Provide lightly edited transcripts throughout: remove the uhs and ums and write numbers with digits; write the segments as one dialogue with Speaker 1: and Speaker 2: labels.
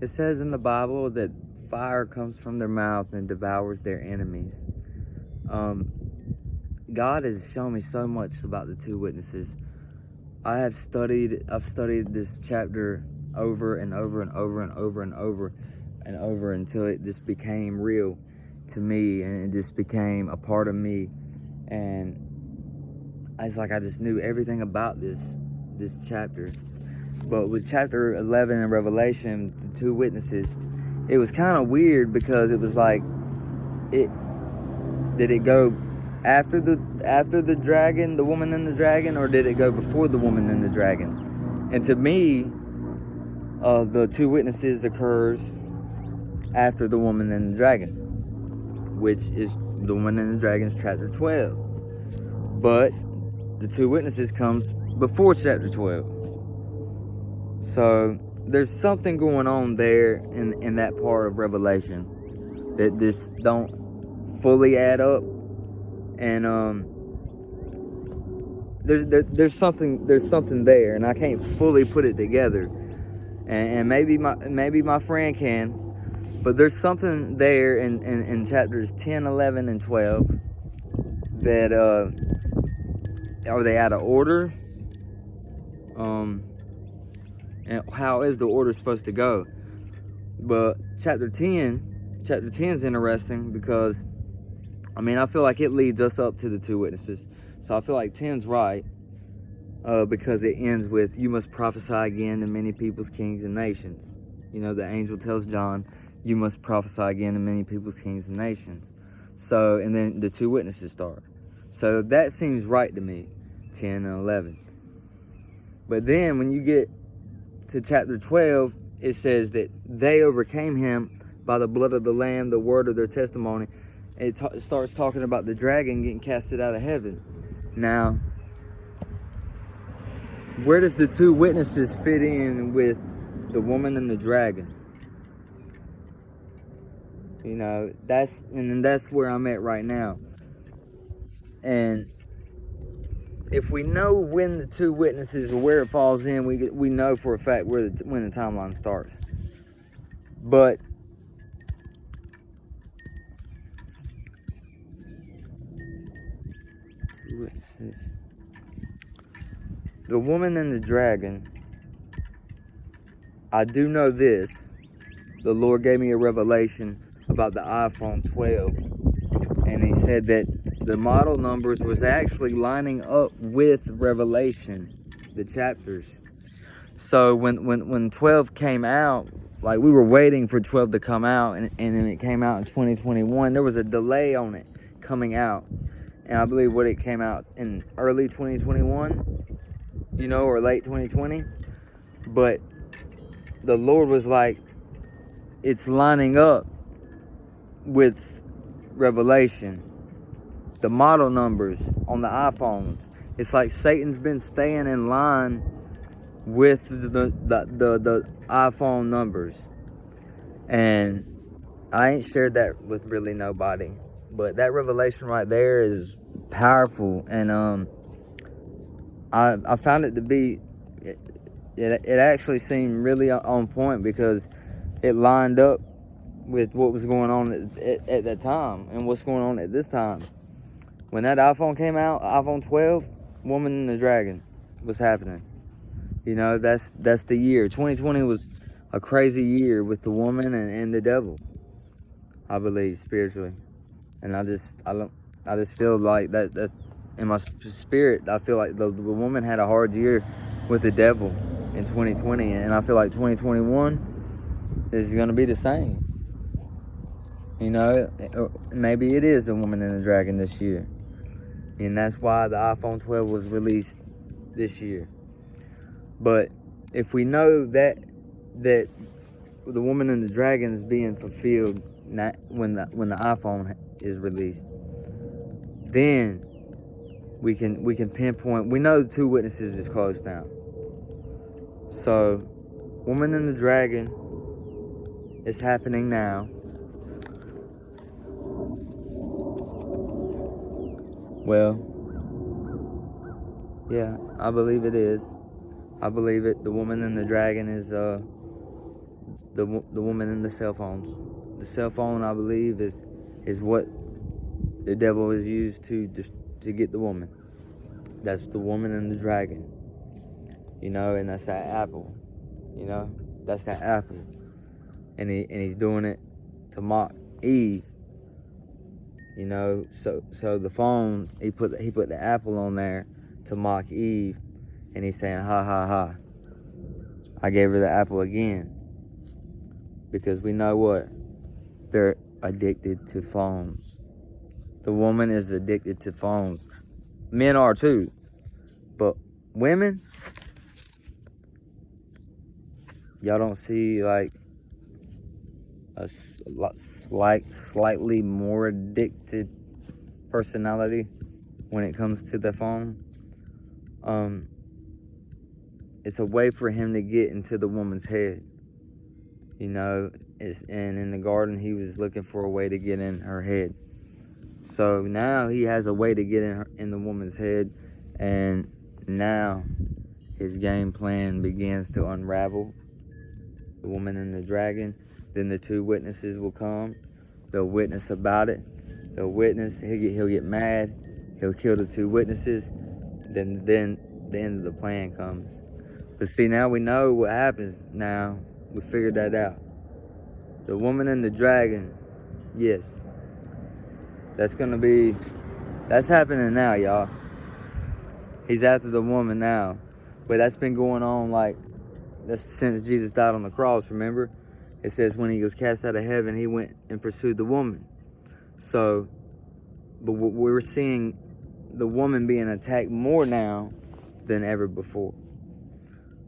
Speaker 1: It says in the Bible that fire comes from their mouth and devours their enemies. God has shown me so much about the two witnesses. I've studied this chapter over and over and over and over and over and over until it just became real to me, and it just became a part of me. And I just knew everything about this chapter. But with chapter 11 in Revelation, the two witnesses, it was kind of weird because it was like, did it go after the dragon, the woman and the dragon, or did it go before the woman and the dragon? And to me, the two witnesses occurs after the woman and the dragon, which is the woman and the dragon's chapter 12. But the two witnesses comes before chapter 12. So there's something going on there in that part of Revelation that this don't fully add up. And there's something there, and I can't fully put it together. And maybe my friend can, but there's something there in chapters 10, 11, and 12 that are they out of order? And how is the order supposed to go? But chapter 10 is interesting because, I feel like it leads us up to the two witnesses. So I feel like 10's right, because it ends with, you must prophesy again to many peoples, kings, and nations. The angel tells John, you must prophesy again to many peoples, kings, and nations. So, and then the two witnesses start. So that seems right to me, 10 and 11. But then when you get to chapter 12, it says that they overcame him by the blood of the Lamb, the word of their testimony. It starts talking about the dragon getting casted out of heaven. Now, where does the two witnesses fit in with the woman and the dragon? That's where I'm at right now. And if we know when the two witnesses or where it falls in, we know for a fact when the timeline starts. But two witnesses, the woman and the dragon, I do know this. The Lord gave me a revelation about the iPhone 12, and he said that the model numbers was actually lining up with Revelation, the chapters. So when 12 came out, like we were waiting for 12 to come out, and then it came out in 2021. There was a delay on it coming out, and I believe it came out in early 2021, or late 2020. But the Lord was like, it's lining up with Revelation. The model numbers on the iPhones, it's like Satan's been staying in line with the iPhone numbers. And I ain't shared that with really nobody, but that revelation right there is powerful. And I found it to be, it actually seemed really on point because it lined up with what was going on at that time and what's going on at this time. When that iPhone came out, iPhone 12, woman and the dragon was happening. That's the year. 2020 was a crazy year with the woman and the devil, I believe, spiritually. And I just feel like that's in my spirit. I feel like the woman had a hard year with the devil in 2020, and I feel like 2021 is going to be the same. Maybe it is the woman and the dragon this year. And that's why the iPhone 12 was released this year. But if we know that the woman and the dragon is being fulfilled when the iPhone is released, then we can pinpoint. We know the two witnesses is close now. So, woman and the dragon is happening now. Well, yeah, I believe it is. I believe it. The woman and the dragon is the woman and the cell phones. The cell phone, I believe, is what the devil has used to get the woman. That's the woman and the dragon. You know, and that's that apple. You know, that's that apple. And he's doing it to mock Eve. You know, so the phone, he put the apple on there to mock Eve, and he's saying, ha ha ha, I gave her the apple again. Because we know what? They're addicted to phones. The woman is addicted to phones. Men are too. But women, y'all don't see like a slightly more addicted personality when it comes to the phone. It's a way for him to get into the woman's head. You know, and in the garden, he was looking for a way to get in her head. So now he has a way to get in the woman's head, and now his game plan begins to unravel. The woman and the dragon. Then the two witnesses will come. They'll witness about it. They'll witness. He'll get mad. He'll kill the two witnesses. Then the end of the plan comes. But see, now we know what happens. Now we figured that out. The woman and the dragon. Yes. That's happening now, y'all. He's after the woman now. But that's been going on that's since Jesus died on the cross, remember? It says when he was cast out of heaven, he went and pursued the woman. So, but we're seeing the woman being attacked more now than ever before.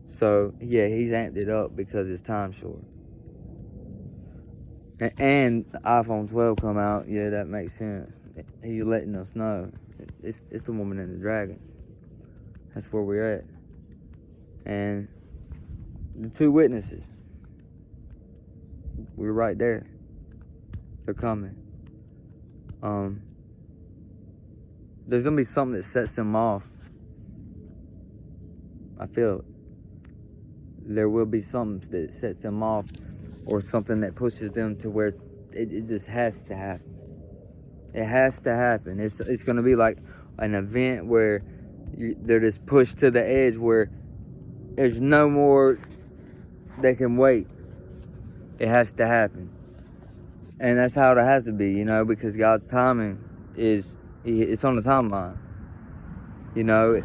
Speaker 1: So, yeah, he's amped it up because it's time short. And the iPhone 12 come out, yeah, that makes sense. He's letting us know. It's the woman and the dragon. That's where we're at. And the two witnesses, we're right there. They're coming. There's gonna be something that sets them off. I feel it. There will be something that sets them off, or something that pushes them to where it just has to happen. It has to happen. It's gonna be like an event where they're just pushed to the edge where there's no more they can wait. It has to happen. And that's how it has to be, you know, because God's timing it's on the timeline. You know,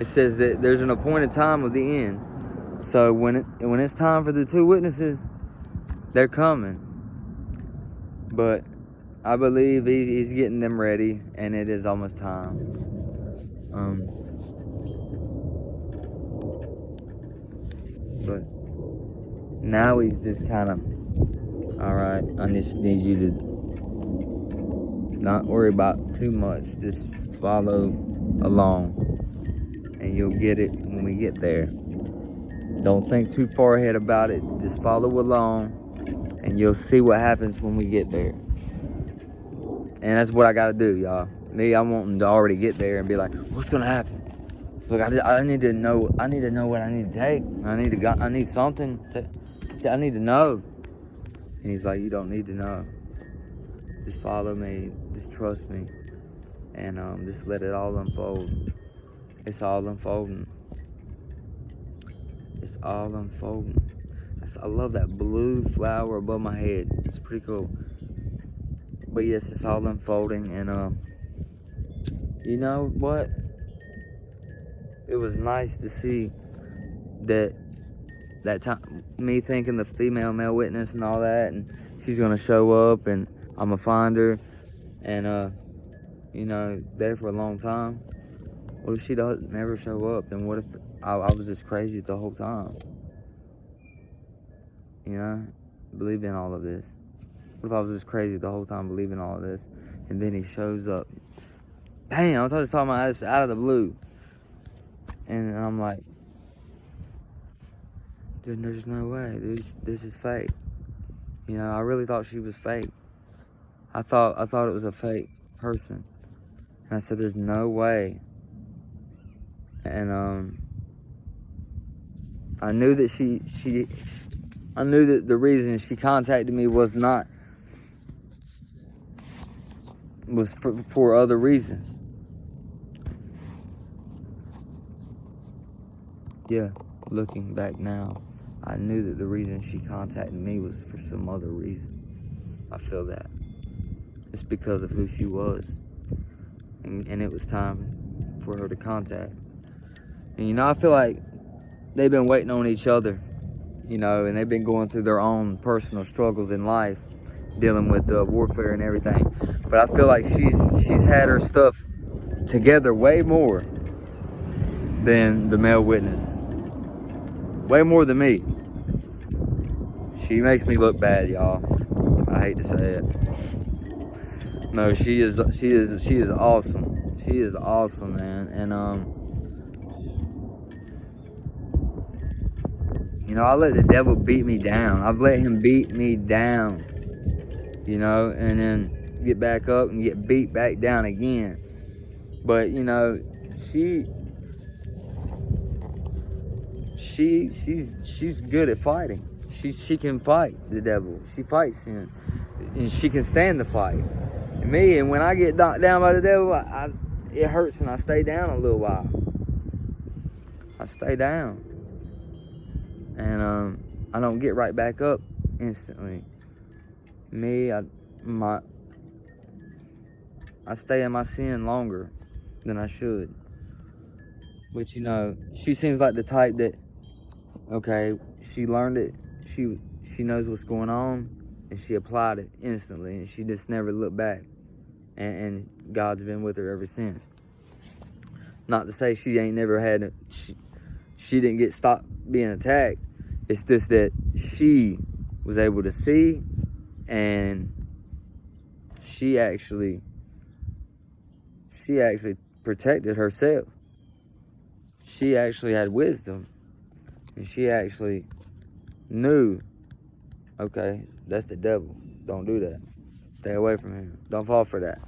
Speaker 1: it says that there's an appointed time of the end. So when it's time for the two witnesses, they're coming. But I believe he's getting them ready, and it is almost time. But now he's just kind of, all right, I just need you to not worry about too much. Just follow along, and you'll get it when we get there. Don't think too far ahead about it. Just follow along, and you'll see what happens when we get there. And that's what I got to do, y'all. Me, I'm wanting to already get there and be like, what's going to happen? Look, I need to know what I need to take. I need something I need to know. And he's like, you don't need to know. Just follow me. Just trust me. And just let it all unfold. It's all unfolding. It's all unfolding. I love that blue flower above my head. It's pretty cool. But yes, it's all unfolding. And you know what? It was nice to see that time, me thinking the male witness and all that, and she's gonna show up, and I'm gonna find her, and you know, there for a long time. What if she doesn't never show up? Then what if I was just crazy the whole time? You know, believing all of this. What if I was just crazy the whole time, believing all of this, and then he shows up? Bam! I'm just talking about this out of the blue. And I'm like, dude, there's no way. This is fake. You know, I really thought she was fake. I thought it was a fake person. And I said, there's no way. And I knew that I knew that the reason she contacted me was for other reasons. Yeah, looking back now, I knew that the reason she contacted me was for some other reason. I feel that. It's because of who she was. And it was time for her to contact. And, I feel like they've been waiting on each other, and they've been going through their own personal struggles in life, dealing with warfare and everything. But I feel like she's had her stuff together way more than the male witness. Way more than me. She makes me look bad, y'all. I hate to say it. No, she is awesome. She is awesome, man. And I let the devil beat me down. I've let him beat me down. And then get back up and get beat back down again. But she's good at fighting. She can fight the devil. She fights him, and she can stand the fight. And when I get knocked down by the devil, it hurts, and I stay down a little while. I stay down, and I don't get right back up instantly. I stay in my sin longer than I should. But she seems like the type that, okay, she learned it, she knows what's going on, and she applied it instantly, and she just never looked back. And God's been with her ever since. Not to say she ain't never had she didn't get stopped being attacked. It's just that she was able to see, and she actually protected herself. She actually had wisdom, and she actually knew, okay, that's the devil. Don't do that. Stay away from him. Don't fall for that.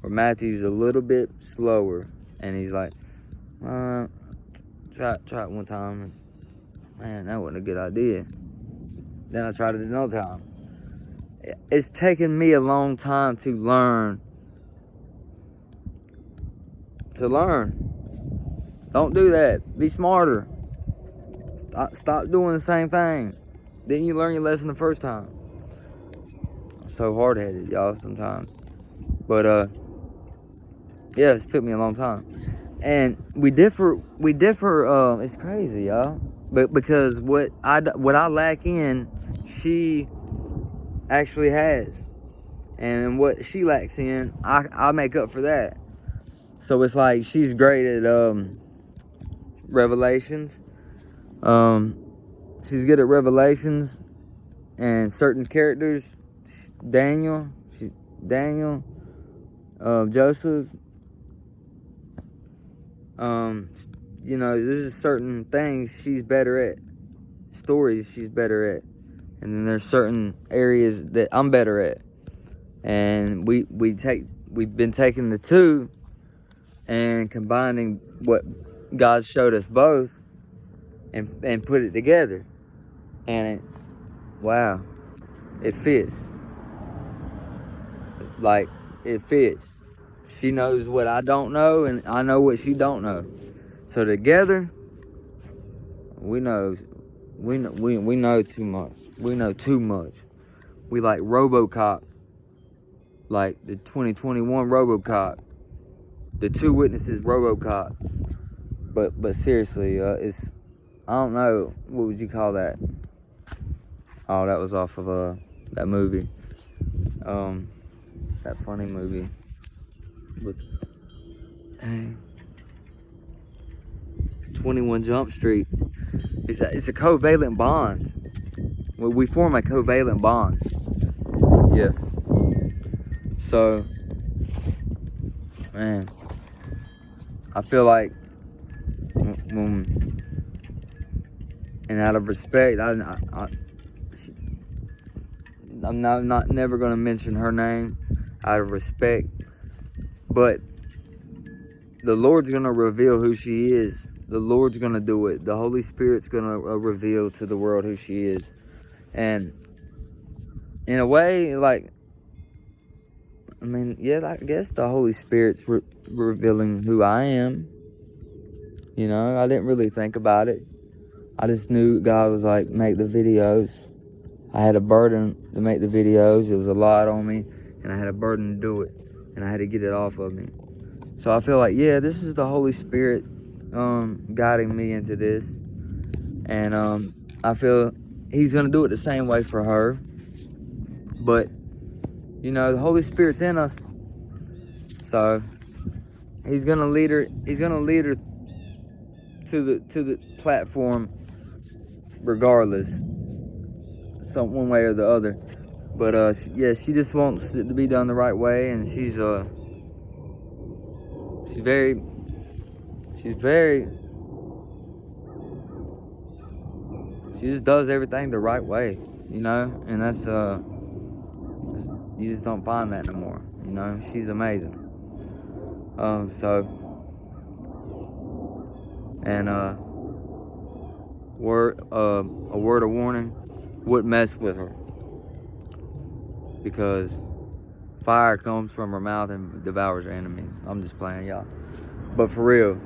Speaker 1: Where Matthew's a little bit slower, and he's like, try it one time. And, man, that wasn't a good idea. Then I tried it another time. It's taken me a long time to learn. Don't do that. Be smarter. Stop doing the same thing. Didn't you learn your lesson the first time? I'm so hard-headed, y'all, sometimes. But, yeah, it took me a long time. And we differ, it's crazy, y'all. But because what I lack in, she actually has. And what she lacks in, I make up for that. So it's like she's great at revelations. She's good at revelations and certain characters. Daniel, Joseph. There's certain things she's better at. Stories she's better at. And then there's certain areas that I'm better at. And we've been taking the two and combining what God showed us both and put it together. And it fits. Like, it fits. She knows what I don't know, and I know what she don't know. So together, we know too much. We know too much. We like RoboCop, like the 2021 RoboCop, the Two Witnesses RoboCop. But seriously, it's, I don't know, what would you call that? Oh, that was off of that movie, that funny movie with 21 Jump Street. It's a covalent bond. We form a covalent bond. Yeah. So, man, I feel like, and out of respect, I'm not never gonna mention her name out of respect, but the Lord's gonna reveal who she is. The Lord's gonna do it. The Holy Spirit's gonna reveal to the world who she is. And in a way, like, I mean, yeah, I guess the Holy Spirit's revealing who I am. You know, I didn't really think about it. I just knew God was like, make the videos. I had a burden to make the videos. It was a lot on me, and I had a burden to do it, and I had to get it off of me. So I feel like, yeah, this is the Holy Spirit guiding me into this. And I feel He's going to do it the same way for her. But, you know, the Holy Spirit's in us. So He's going to lead her to the platform regardless. One way or the other. But yeah, she just wants it to be done the right way, and she just does everything the right way, you know, and that's you just don't find that no more, you know. She's amazing. So, and a word of warning: wouldn't mess with her, because fire comes from her mouth and devours her enemies. I'm just playing, y'all, but for real,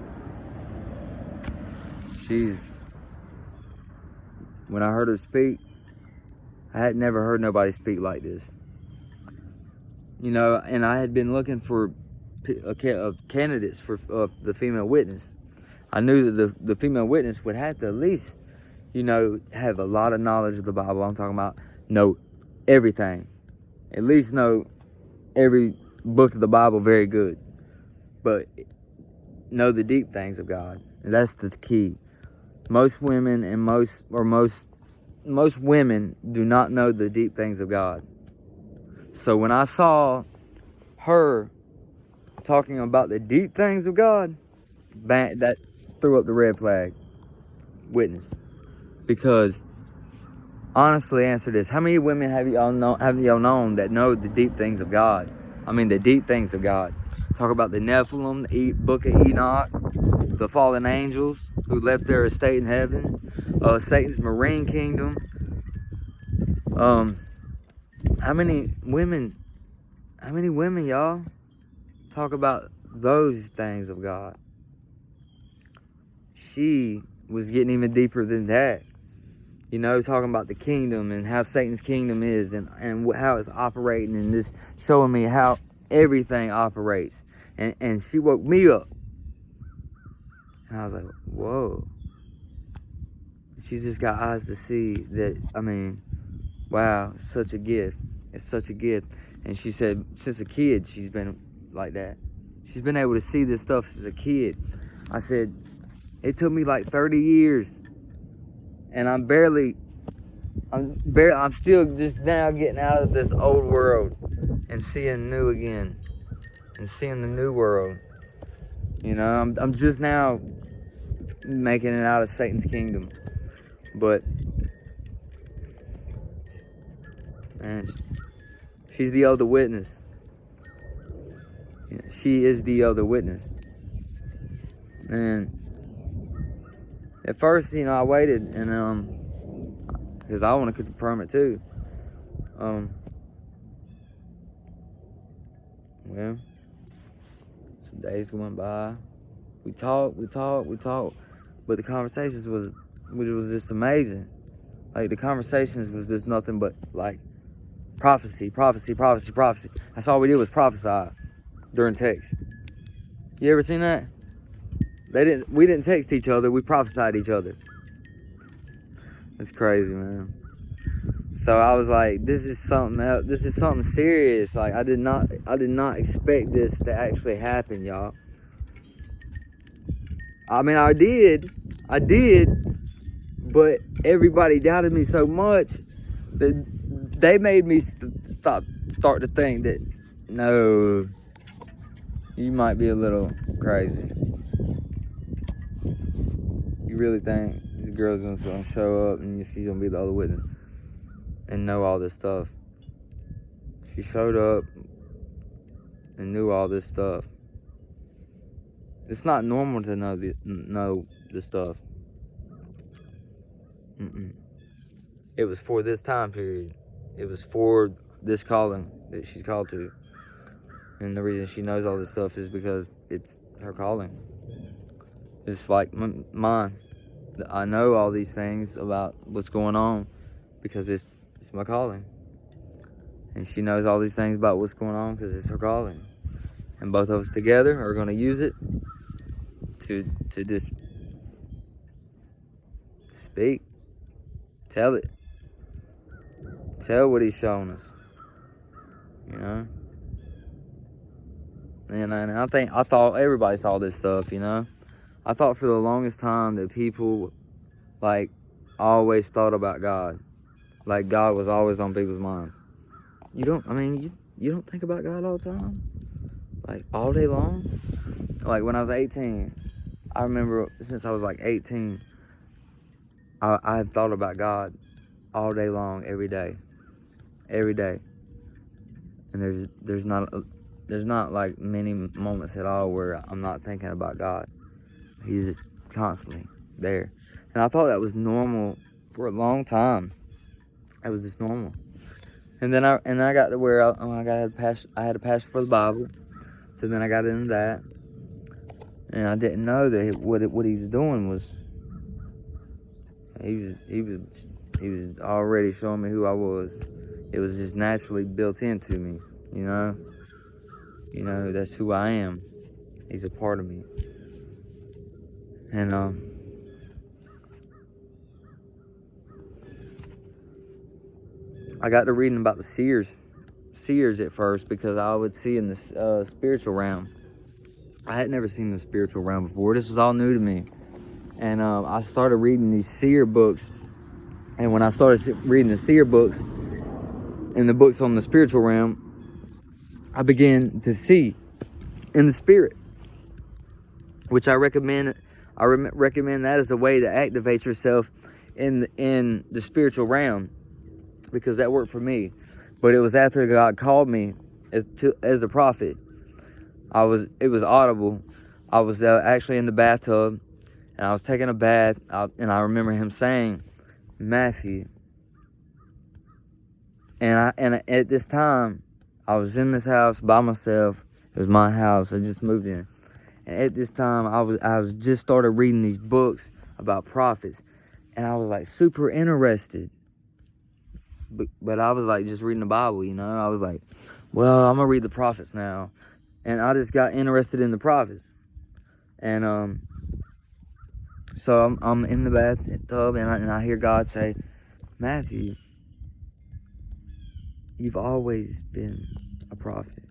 Speaker 1: when I heard her speak, I had never heard nobody speak like this. You know, and I had been looking for candidates for the female witness. I knew that the female witness would have to at least, you know, have a lot of knowledge of the Bible. I'm talking about know everything. At least know every book of the Bible very good. But know the deep things of God. And that's the key. Most women and most women do not know the deep things of God. So when I saw her talking about the deep things of God, that threw up the red flag. Witness. Because honestly, answer this: how many women have y'all known that know the deep things of God? I mean, the deep things of God. Talk about the Nephilim, the book of Enoch, the fallen angels who left their estate in heaven, Satan's marine kingdom. How many women, y'all, talk about those things of God? She was getting even deeper than that. You know, talking about the kingdom and how Satan's kingdom is and how it's operating, and just showing me how everything operates. And she woke me up. And I was like, whoa. She's just got eyes to see that. I mean, wow, it's such a gift. It's such a gift. And she said since a kid she's been like that. She's been able to see this stuff since a kid. I said, it took me like 30 years. And I'm still just now getting out of this old world and seeing new again. And seeing the new world. You know, I'm just now making it out of Satan's kingdom. But, man, she's the other witness. She is the other witness. And at first, you know, I waited, and because I want to confirm it too. Well, some days went by. We talked, but the conversations was just amazing. Like, the conversations was just nothing but like prophecy. That's all we did was prophesy during text. You ever seen that? We didn't text each other, we prophesied each other. It's crazy, man. So I was like, this is something else. This is something serious. Like, I did not expect this to actually happen, y'all. I mean, I did, but everybody doubted me so much that they made me start to think that, no, you might be a little crazy. You really think this girl's gonna show up and she's gonna be the other witness and know all this stuff? She showed up and knew all this stuff. It's not normal to know the stuff. It was for this time period. It was for this calling that she's called to. And the reason she knows all this stuff is because it's her calling. It's like mine. I know all these things about what's going on because it's my calling. And she knows all these things about what's going on because it's her calling. And both of us together are going to use it to just speak. Tell it. Tell what he's showing us. You know? And I thought everybody saw this stuff, you know? I thought for the longest time that people, like, always thought about God. Like, God was always on people's minds. You don't think about God all the time? Like, all day long? Like, when I was 18, I remember since I was, like, 18, I have thought about God all day long, every day. Every day. And there's not, like, many moments at all where I'm not thinking about God. He's just constantly there. And I thought that was normal for a long time. It was just normal. And then I got to where I had a passion for the Bible. So then I got into that. And I didn't know that what he was doing was he was already showing me who I was. It was just naturally built into me, you know. You know, that's who I am. He's a part of me. And I got to reading about the seers at first because I would see in the spiritual realm. I had never seen the spiritual realm before. This was all new to me. And I started reading these seer books. And when I started reading the seer books and the books on the spiritual realm, I began to see in the spirit, which I recommend. I recommend that as a way to activate yourself in the spiritual realm, because that worked for me. But it was after God called me as a prophet. It was audible. I was actually in the bathtub, and I was taking a bath, and I remember him saying, "Matthew." And at this time, I was in this house by myself. It was my house. I just moved in. And at this time, I was just started reading these books about prophets, and I was like super interested. But I was like just reading the Bible, you know. I was like, well, I'm gonna read the prophets now, and I just got interested in the prophets. And so I'm in the bathtub, and I hear God say, "Matthew, you've always been a prophet.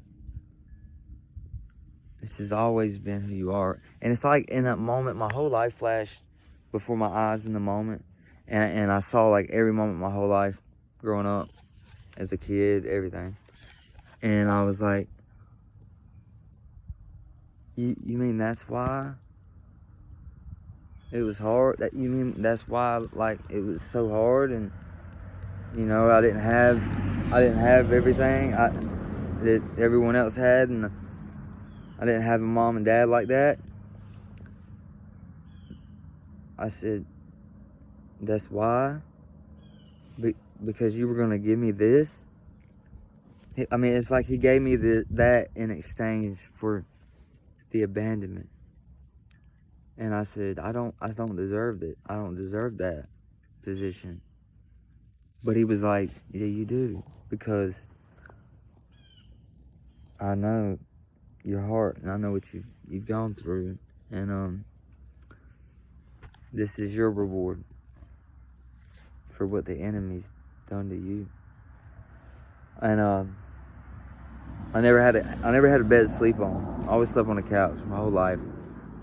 Speaker 1: This has always been who you are." And it's like in that moment, my whole life flashed before my eyes in the moment. And I saw like every moment of my whole life growing up as a kid, everything. And I was like, you mean that's why it was hard? You mean that's why like it was so hard? And you know, I didn't have everything that everyone else had, and I didn't have a mom and dad like that. I said, that's why? Because you were going to give me this? I mean, it's like he gave me that in exchange for the abandonment. And I said, I don't deserve it. I don't deserve that position. But he was like, yeah, you do. Because I know your heart, and I know what you've gone through. And this is your reward for what the enemy's done to you. And I never had a bed to sleep on. I always slept on the couch my whole life.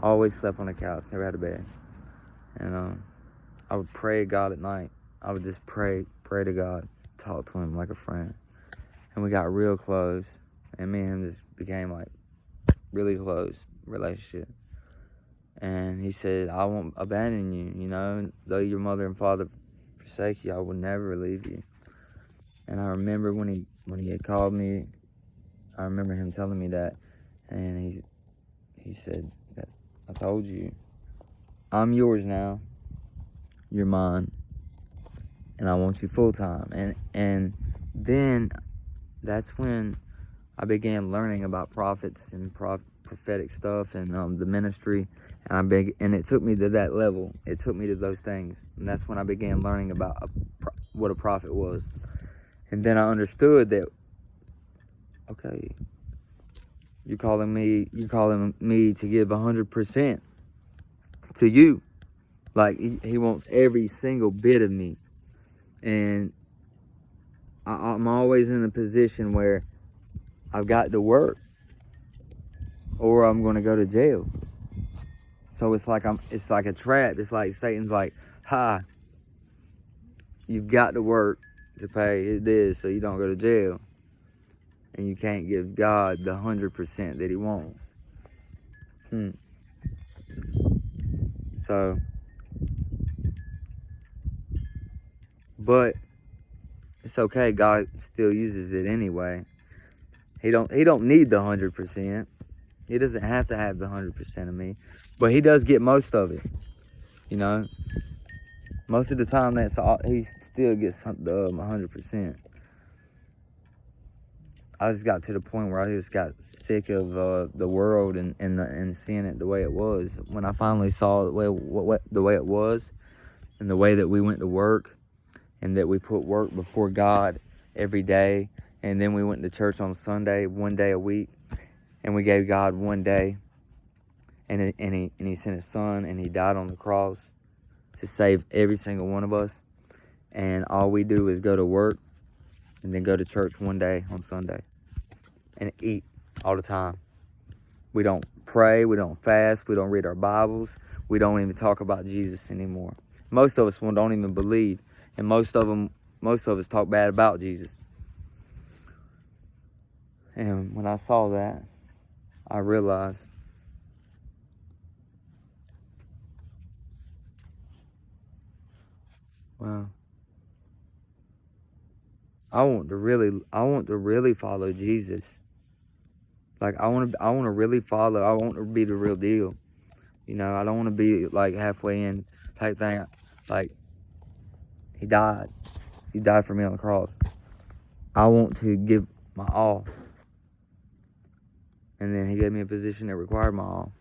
Speaker 1: Always slept on the couch. Never had a bed. And I would pray to God at night. I would just pray to God, talk to him like a friend. And we got real close. And me and him just became like really close relationship. And he said, I won't abandon you, you know, though your mother and father forsake you, I will never leave you. And I remember when he had called me, I remember him telling me that, and he said that I told you, I'm yours now, you're mine. and I want you full-time. And then that's when I began learning about prophets and prophetic stuff and the ministry, and it took me to that level. It took me to those things, and that's when I began learning about what a prophet was. And then I understood that, okay, you're calling me to give 100% to you. Like he wants every single bit of me, and I'm always in a position where I've got to work, or I'm going to go to jail. So it's like a trap. It's like Satan's like, "Ha, you've got to work to pay this, so you don't go to jail, and you can't give God the 100% that He wants." So, but it's okay. God still uses it anyway. He don't need the 100%. He doesn't have to have the 100% of me, but He does get most of it. You know, most of the time that's all. He still gets 100%. I just got to the point where I just got sick of the world and seeing it the way it was. When I finally saw the way it was, and the way that we went to work, and that we put work before God every day, and then we went to church on Sunday, one day a week, and we gave God one day, and He sent His Son, and He died on the cross to save every single one of us. And all we do is go to work, and then go to church one day on Sunday, and eat all the time. We don't pray, we don't fast, we don't read our Bibles, we don't even talk about Jesus anymore. Most of us don't even believe, and most of us talk bad about Jesus. And when I saw that, I realized, well, I want to really follow Jesus. Like I want to really follow. I want to be the real deal. You know, I don't want to be like halfway in type thing. Like He died for me on the cross. I want to give my all, and then He gave me a position that required my all.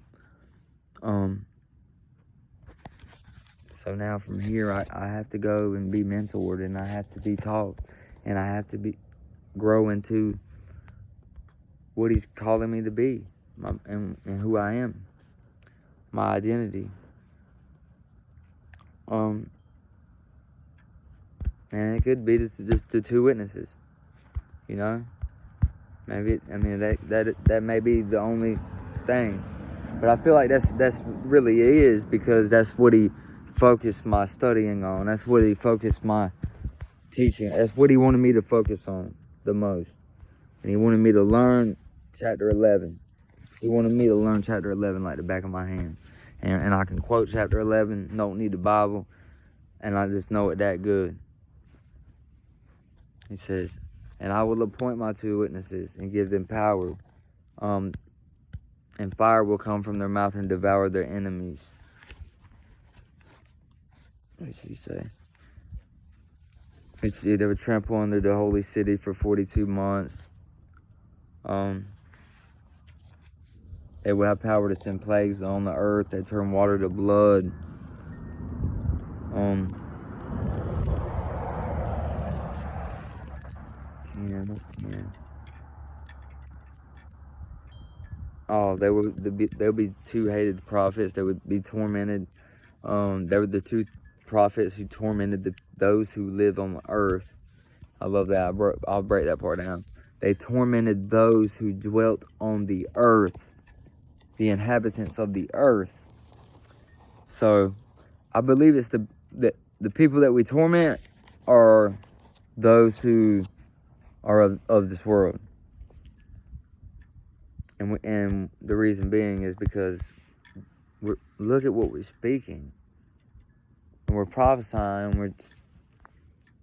Speaker 1: So now from here, I have to go and be mentored, and I have to be taught, and I have to grow into what He's calling me to be, and who I am, my identity. And it could be just the two witnesses, you know. Maybe that may be the only thing, but I feel like that's really is, because that's what He focused my studying on. That's what He focused my teaching. That's what He wanted me to focus on the most, and He wanted me to learn chapter 11. He wanted me to learn chapter 11 like the back of my hand, and I can quote chapter 11. Don't need the Bible, and I just know it that good. He says, "And I will appoint my two witnesses and give them power, and fire will come from their mouth and devour their enemies." What does He say? They would trample under the holy city for 42 months. They will have power to send plagues on the earth. They turn water to blood. 10, what's 10? Oh, they'll be two hated prophets. They would be tormented. They were the two prophets who tormented those who live on the earth. I love that. I'll break that part down. They tormented those who dwelt on the earth, the inhabitants of the earth. So, I believe it's the people that we torment are those who are of this world. And the reason being is because look at what we're speaking. And we're prophesying, we're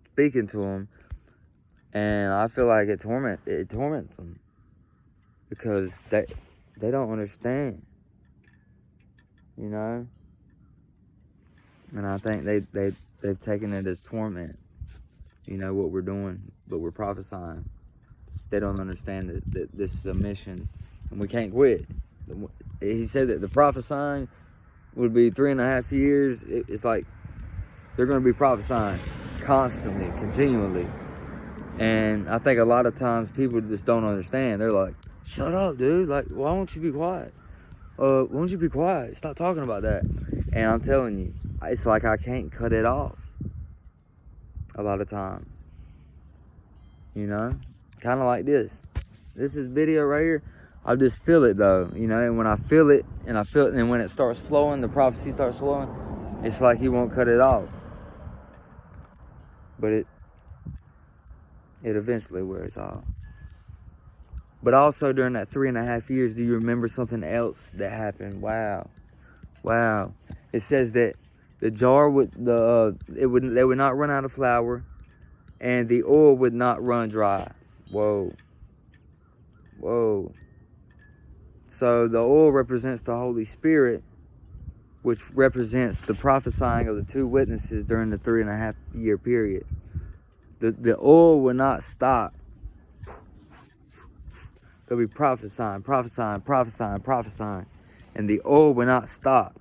Speaker 1: speaking to them. And I feel like it torments them. Because they don't understand. You know? And I think they've taken it as torment. what we're doing, but we're prophesying. They don't understand that this is a mission and we can't quit. He said that the prophesying would be 3.5 years. It's like they're going to be prophesying constantly, continually. And I think a lot of times people just don't understand. They're like, shut up, dude. Like, why won't you be quiet? Why don't you be quiet? Stop talking about that. And I'm telling you, it's like I can't cut it off a lot of times. Kind of like this. This is video right here. I just feel it though, and when I feel it, and when it starts flowing, the prophecy starts flowing, it's like he won't cut it off. But it eventually wears off. But also during that 3.5 years, do you remember something else that happened? Wow. It says that the jar they would not run out of flour, and the oil would not run dry. Whoa. So the oil represents the Holy Spirit, which represents the prophesying of the 2 witnesses during the 3.5 year period. The oil will not stop. They'll be prophesying, and the oil will not stop.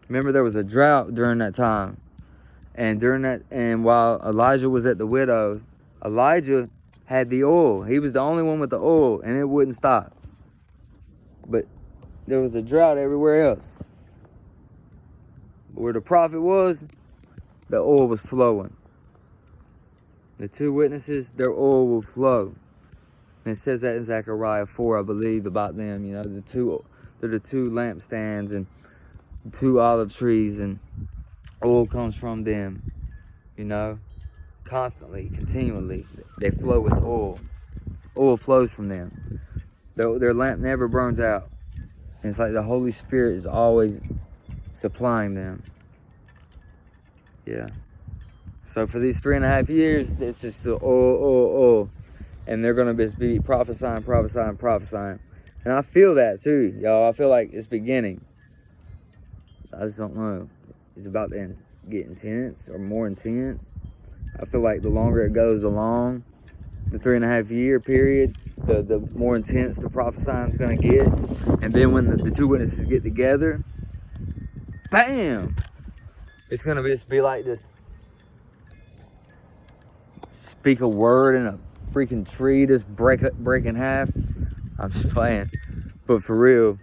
Speaker 1: Remember, there was a drought during that time, and while Elijah was at the widow, Elijah had the oil. He was the only one with the oil, and it wouldn't stop. But there was a drought everywhere else. Where the prophet was, the oil was flowing. The 2 witnesses, their oil will flow. And it says that in Zechariah 4, I believe, about them. They're the 2 lampstands and 2 olive trees, and oil comes from them. Constantly, continually, they flow with oil. Oil flows from them. Their lamp never burns out. And it's like the Holy Spirit is always supplying them. Yeah. So for these 3.5 years, it's just the oil. And they're going to just be prophesying. And I feel that too, y'all. I feel like it's beginning. I just don't know. It's about to get intense or more intense. I feel like the longer it goes along, the 3.5 year period, the more intense the prophesying is going to get. And then when the 2 witnesses get together, bam! It's going to just be like this. Speak a word and a freaking tree just break in half. I'm just playing. But for real,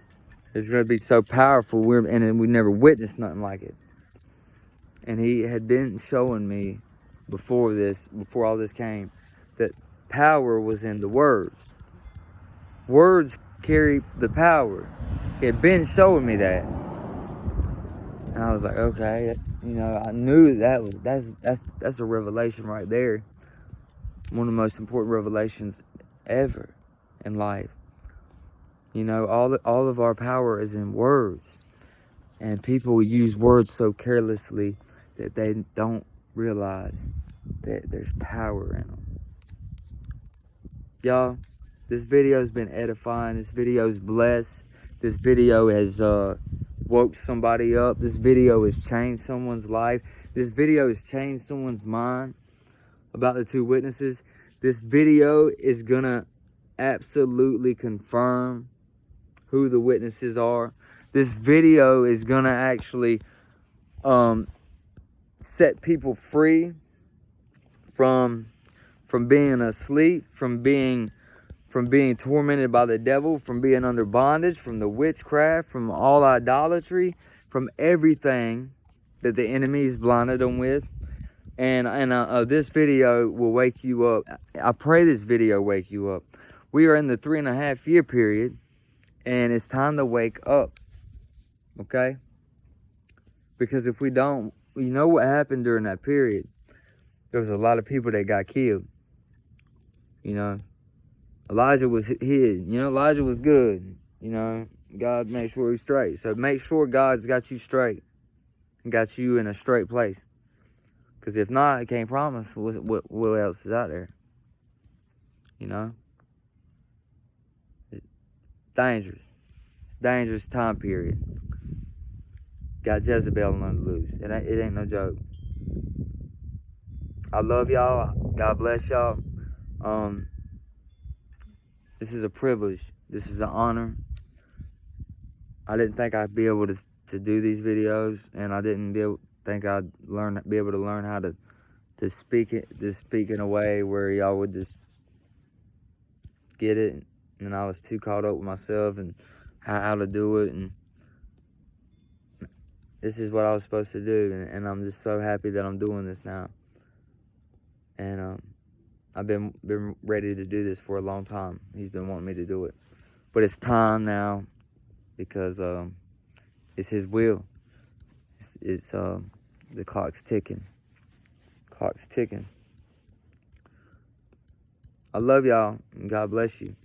Speaker 1: it's going to be so powerful. We never witnessed nothing like it. And he had been showing me before all this came, that power was in the words. Words carry the power. He had been showing me that. And I was like, okay, I knew that's a revelation right there. One of the most important revelations ever in life. All of our power is in words. And people use words so carelessly that they don't realize that there's power in them. Y'all, this video has been edifying. This video is blessed. This video has woke somebody up. This video has changed someone's life. This video has changed someone's mind about the 2 witnesses. This video is gonna absolutely confirm who the witnesses are. This video is gonna actually set people free from being asleep, from being tormented by the devil, from being under bondage, from the witchcraft, from all idolatry, from everything that the enemy has blinded them with. And this video will wake you up. I pray this video wake you up. We are in the 3.5 year period, and it's time to wake up. Okay? Because if we don't, what happened during that period? There was a lot of people that got killed. Elijah was hid. Elijah was good. God made sure he's straight. So make sure God's got you straight and got you in a straight place. Because if not, I can't promise what else is out there. It's dangerous. It's a dangerous time period. Got Jezebel on the loose. It ain't no joke. I love y'all. God bless y'all. This is a privilege. This is an honor. I didn't think I'd be able to do these videos, and I didn't think I'd be able to learn how to speak in a way where y'all would just get it. And I was too caught up with myself and how to do it. And this is what I was supposed to do, and I'm just so happy that I'm doing this now. And I've been ready to do this for a long time. He's been wanting me to do it, but it's time now because it's His will. It's the clock's ticking. Clock's ticking. I love y'all, and God bless you.